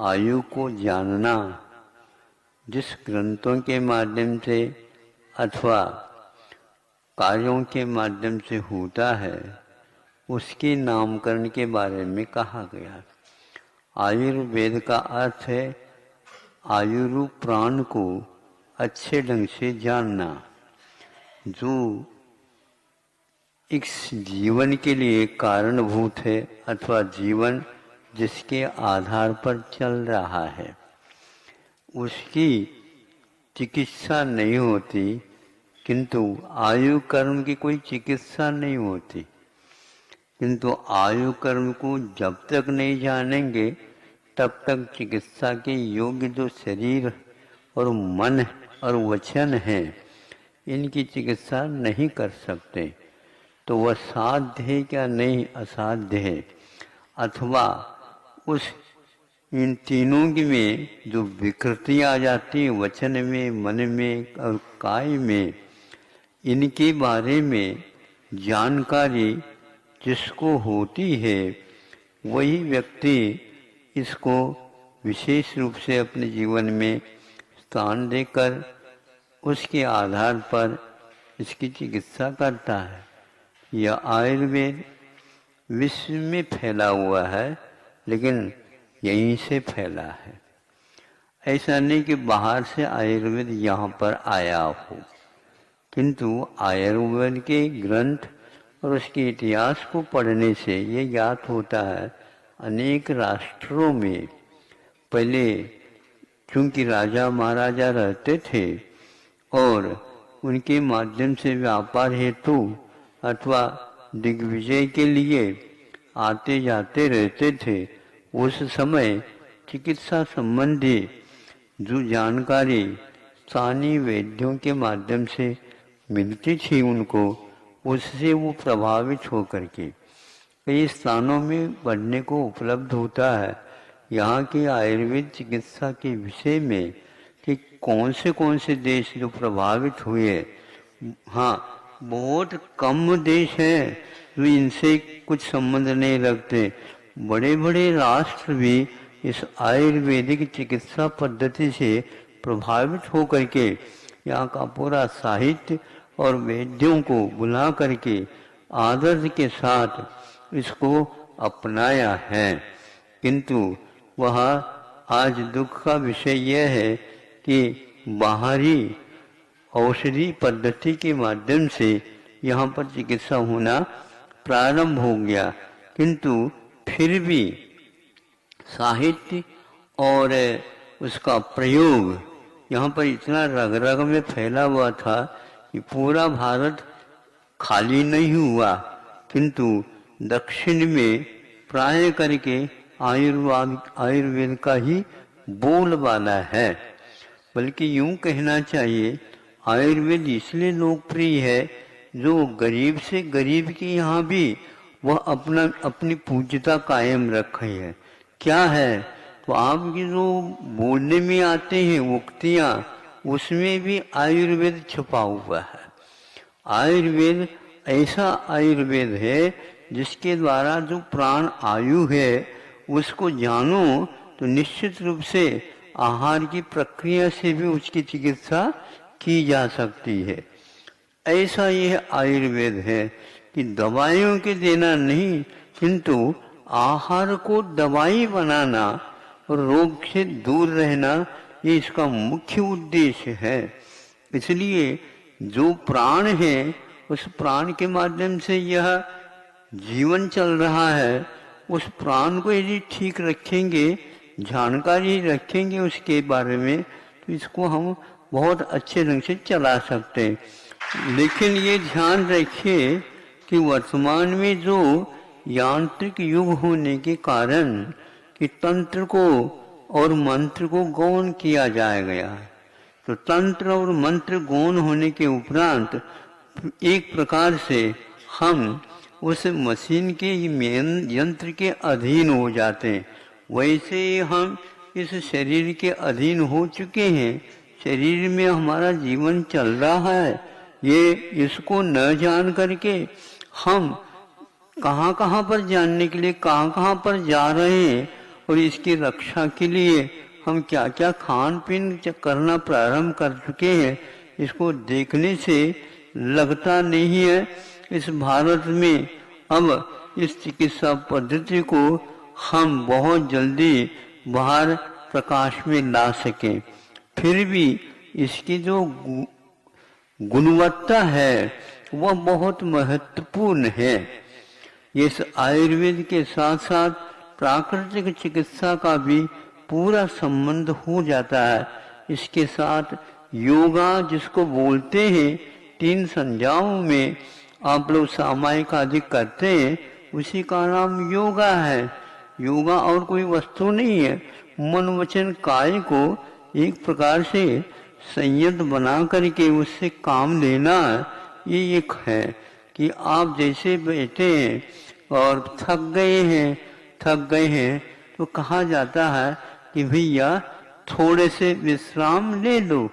आयु को जानना जिस ग्रंथों के माध्यम से अथवा कार्यों के माध्यम से होता है उसके नामकरण के बारे में कहा गया। आयुर्वेद का अर्थ है आयुर्रूप प्राण को अच्छे ढंग से जानना, जो इस जीवन के लिए कारणभूत है अथवा जीवन जिसके आधार पर चल रहा है। उसकी चिकित्सा नहीं होती, किंतु आयु कर्म की कोई चिकित्सा नहीं होती। किंतु आयु कर्म को जब तक नहीं जानेंगे तब तक चिकित्सा के योग्य जो शरीर और मन और वचन है इनकी चिकित्सा नहीं कर सकते। तो वह साध्य है क्या नहीं असाध्य है, अथवा उस इन तीनों की में जो विकृतियाँ आ जाती हैं वचन में, मन में और काय में, इनके बारे में जानकारी जिसको होती है वही व्यक्ति इसको विशेष रूप से अपने जीवन में स्थान देकर उसके आधार पर इसकी चिकित्सा करता है। यह आयुर्वेद विश्व में फैला हुआ है, लेकिन यहीं से फैला है। ऐसा नहीं कि बाहर से आयुर्वेद यहाँ पर आया हो, किंतु आयुर्वेद के ग्रंथ और उसके इतिहास को पढ़ने से ये ज्ञात होता है अनेक राष्ट्रों में पहले चूंकि राजा महाराजा रहते थे और उनके माध्यम से व्यापार हेतु अथवा दिग्विजय के लिए आते जाते रहते थे, उस समय चिकित्सा संबंधी जो जानकारी स्थानीय वैद्यों के माध्यम से मिलती थी उनको, उससे वो प्रभावित होकर के कई स्थानों में पढ़ने को उपलब्ध होता है यहाँ की आयुर्वेद चिकित्सा के विषय में कि कौन से देश जो प्रभावित हुए। हाँ, बहुत कम देश हैं जो इनसे कुछ संबंध नहीं रखते। बड़े बड़े राष्ट्र भी इस आयुर्वेदिक चिकित्सा पद्धति से प्रभावित होकर के यहाँ का पूरा साहित्य और वैद्यों को बुला करके आदर्श के साथ इसको अपनाया है। किंतु वह आज दुख का विषय यह है कि बाहरी औषधि पद्धति के माध्यम से यहाँ पर चिकित्सा होना प्रारंभ हो गया, किंतु फिर भी साहित्य और उसका प्रयोग यहाँ पर इतना रग रग में फैला हुआ था कि पूरा भारत खाली नहीं हुआ, किंतु दक्षिण में प्राय करके आयुर्वेद का ही बोलबाला है। बल्कि यूं कहना चाहिए आयुर्वेद इसलिए लोकप्रिय है जो गरीब से गरीब के यहाँ भी वह अपनी पूज्यता कायम रखे है। क्या है तो आपकी जो बोलने में आते हैं उक्तियाँ, उसमें भी आयुर्वेद छुपा हुआ है। आयुर्वेद ऐसा आयुर्वेद है जिसके द्वारा जो प्राण आयु है उसको जानो तो निश्चित रूप से आहार की प्रक्रिया से भी उसकी चिकित्सा की जा सकती है। ऐसा यह आयुर्वेद है कि दवाइयों के देना नहीं, किंतु आहार को दवाई बनाना और रोग से दूर रहना, ये इसका मुख्य उद्देश्य है। इसलिए जो प्राण है उस प्राण के माध्यम से यह जीवन चल रहा है, उस प्राण को यदि ठीक रखेंगे, जानकारी रखेंगे उसके बारे में, तो इसको हम बहुत अच्छे ढंग से चला सकते हैं। लेकिन ये ध्यान रखिए कि वर्तमान में जो यांत्रिक युग होने के कारण कि तंत्र को और मंत्र को गौण किया जाया गया है, तो तंत्र और मंत्र गौण होने के उपरांत एक प्रकार से हम उस मशीन के यंत्र के अधीन हो जाते हैं। वैसे हम इस शरीर के अधीन हो चुके हैं, शरीर में हमारा जीवन चल रहा है। ये इसको न जान करके हम कहाँ कहाँ पर जानने के लिए कहाँ कहाँ पर जा रहे हैं और इसकी रक्षा के लिए हम क्या क्या खान पीन करना प्रारंभ कर चुके हैं, इसको देखने से लगता नहीं है इस भारत में अब इस चिकित्सा पद्धति को हम बहुत जल्दी बाहर प्रकाश में ला सकें। फिर भी इसकी जो गुणवत्ता है वह बहुत महत्वपूर्ण है। इस आयुर्वेद के साथ साथ प्राकृतिक चिकित्सा का भी पूरा संबंध हो जाता है। इसके साथ योगा जिसको बोलते हैं 3 संज्ञाओं में आप लोग सामायिक आदि करते हैं, उसी का नाम योगा है। योगा और कोई वस्तु नहीं है, मन वचन काय को एक प्रकार से संयत बना करके उससे काम लेना, ये एक है कि आप जैसे बैठे हैं और थक गए हैं तो कहा जाता है कि भैया थोड़े से विश्राम ले लो।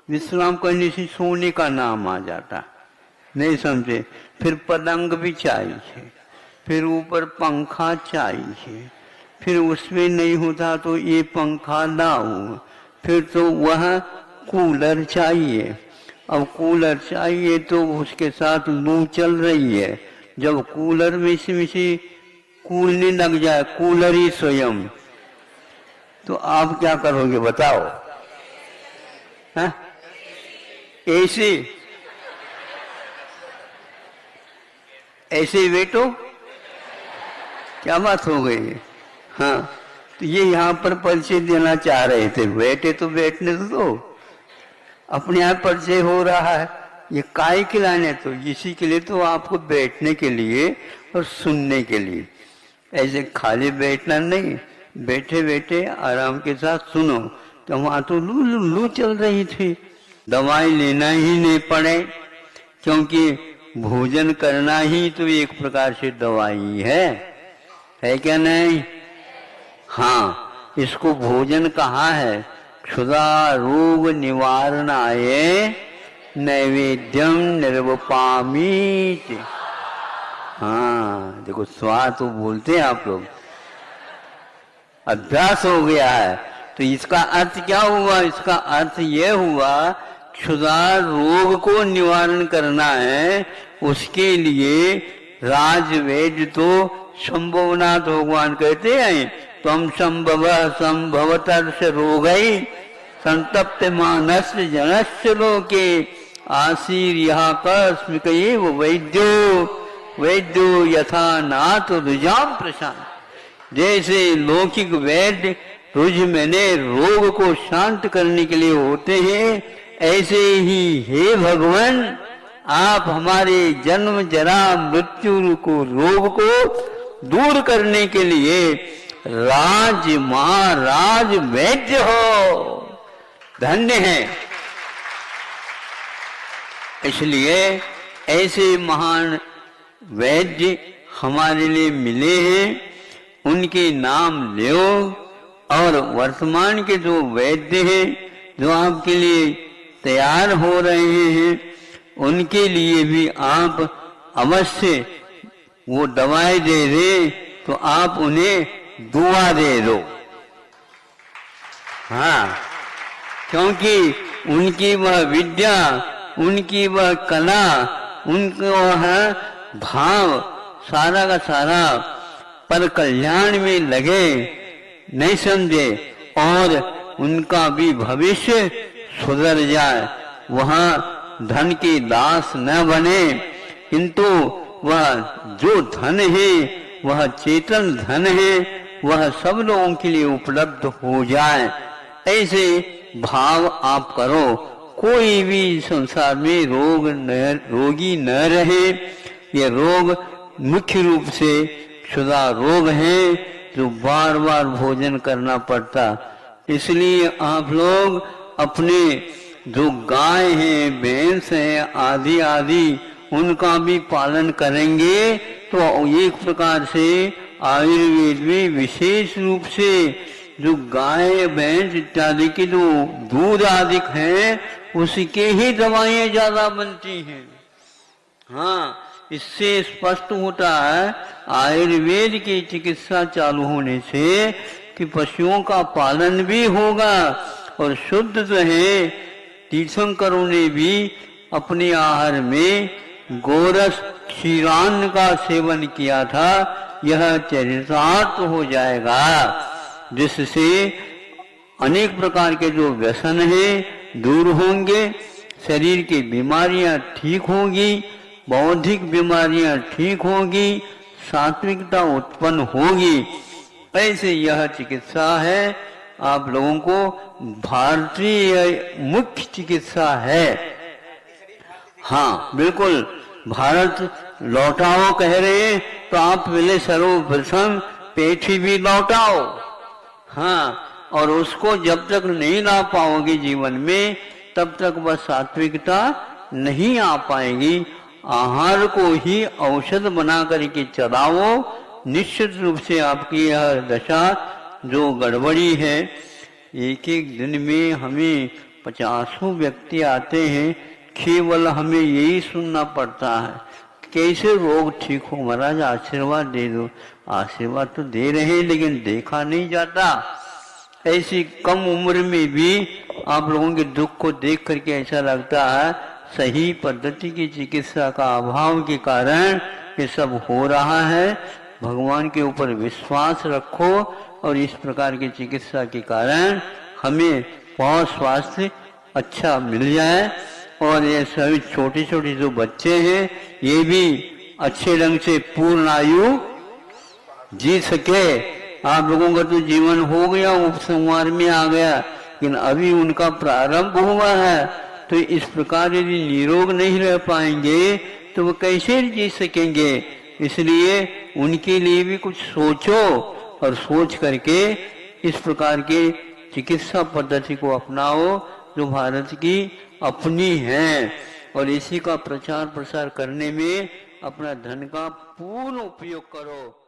विश्राम करने से सोने का नाम आ जाता, नहीं समझे। फिर पलंग भी चाहिए, फिर ऊपर पंखा चाहिए, फिर उसमें नहीं होता तो ये पंखा लाओ, फिर तो वह कूलर चाहिए। अब कूलर चाहिए तो उसके साथ लू चल रही है, जब कूलर में से कूलने लग जाए कूलर ही स्वयं, तो आप क्या करोगे बताओ? हाँ? ऐसे बैठो, क्या बात हो गई? हाँ, तो ये यहाँ पर परिचय देना चाह रहे थे, बैठे तो बैठने दो, अपने आप परिचय हो रहा है। ये काय खिलाने, तो इसी के लिए तो आपको बैठने के लिए और सुनने के लिए, ऐसे खाली बैठना नहीं, बैठे बैठे आराम के साथ सुनो। तो वहां तो लू चल रही थी, दवाई लेना ही नहीं पड़े, क्योंकि भोजन करना ही तो एक प्रकार से दवाई है क्या नहीं? हाँ, इसको भोजन कहा है, क्षुधा रोग निवारणाय नैवेद्यम निर्वपामी। हाँ देखो, स्वाद तो बोलते हैं आप लोग, अभ्यास हो गया है। तो इसका अर्थ क्या हुआ? इसका अर्थ यह हुआ क्षुधा रोग को निवारण करना है, उसके लिए राजवेद तो संभवनाथ भगवान कहते हैं, तम संभव संभवतर्ष रोगई संतप्त मानस जनस्य लोके आशीर्यः कस्मिक एव वैद्यो यथा नाथ रुजाम प्रशांत। जैसे लौकिक वैद्य रुझ मैंने रोग को शांत करने के लिए होते हैं, ऐसे ही हे भगवान आप हमारे जन्म जरा मृत्यु को रोग को दूर करने के लिए राज महाराज वैद्य हो, धन्य है। इसलिए ऐसे महान वैद्य हमारे लिए मिले हैं, उनके नाम लो। और वर्तमान के जो वैद्य हैं जो आपके लिए तैयार हो रहे हैं, उनके लिए भी आप अवश्य वो दवाई दे दे तो आप उन्हें दुआ दे दो। हाँ, क्योंकि उनकी वह विद्या, उनकी वह कला, उनका वह भाव सारा का सारा पर कल्याण में लगे, नहीं समझे, और उनका भी भविष्य सुधर जाए, वहाँ धन के दास न बने, किंतु वह जो धन है वह चेतन धन है, वह सब लोगों के लिए उपलब्ध हो जाए, ऐसे भाव आप करो। कोई भी संसार में रोगी न रहे। ये रोग मुख्य रूप से क्षुधा रोग है जो बार बार भोजन करना पड़ता। इसलिए आप लोग अपने जो गाय हैं, भैंस हैं आदि आदि, उनका भी पालन करेंगे तो एक प्रकार से आयुर्वेद में विशेष रूप से जो गाय भैंस इत्यादि के जो दूध आदि हैं उसके ही दवाइयाँ ज्यादा बनती हैं। हाँ, इससे स्पष्ट होता है आयुर्वेद की चिकित्सा चालू होने से कि पशुओं का पालन भी होगा और शुद्ध रहे। तीर्थंकरों ने भी अपने आहार में गोरस क्षीरान्न का सेवन किया था। यह चरितार्थ हो जाएगा, जिससे अनेक प्रकार के जो व्यसन हैं दूर होंगे, शरीर की बीमारियां ठीक होंगी, बौद्धिक बीमारियां ठीक होंगी, सात्विकता उत्पन्न होगी। ऐसे यह चिकित्सा है, आप लोगों को भारतीय मुख्य चिकित्सा है। हाँ बिल्कुल, भारत लौटाओ कह रहे हैं तो आप पहले सर्वप्रथम पेठी भी लौटाओ। हाँ, और उसको जब तक नहीं ला पाओगे जीवन में, तब तक वह सात्विकता नहीं आ पाएगी। आहार को ही औषध बना करके चलाओ, निश्चित रूप से आपकी यह दशा जो गड़बड़ी है, एक एक दिन में हमें 50 व्यक्ति आते हैं, केवल हमें यही सुनना पड़ता है कैसे रोग ठीक हो महाराज, आशीर्वाद दे दो। आशीर्वाद तो दे रहे हैं लेकिन देखा नहीं जाता। ऐसी कम उम्र में भी आप लोगों के दुख को देख करके ऐसा लगता है सही पद्धति की चिकित्सा का अभाव के कारण ये सब हो रहा है। भगवान के ऊपर विश्वास रखो और इस प्रकार की चिकित्सा के कारण हमें बहुत स्वास्थ्य अच्छा मिल जाए और ये सभी छोटे छोटे जो बच्चे हैं ये भी अच्छे ढंग से पूर्ण आयु जी सके। आप लोगों का तो जीवन हो गया, उपसंहार में आ गया, लेकिन अभी उनका प्रारंभ हुआ है। तो इस प्रकार यदि निरोग नहीं रह पाएंगे तो वो कैसे जी सकेंगे। इसलिए उनके लिए भी कुछ सोचो और सोच करके इस प्रकार के चिकित्सा पद्धति को अपनाओ जो भारत की अपनी है, और इसी का प्रचार प्रसार करने में अपना धन का पूर्ण उपयोग करो।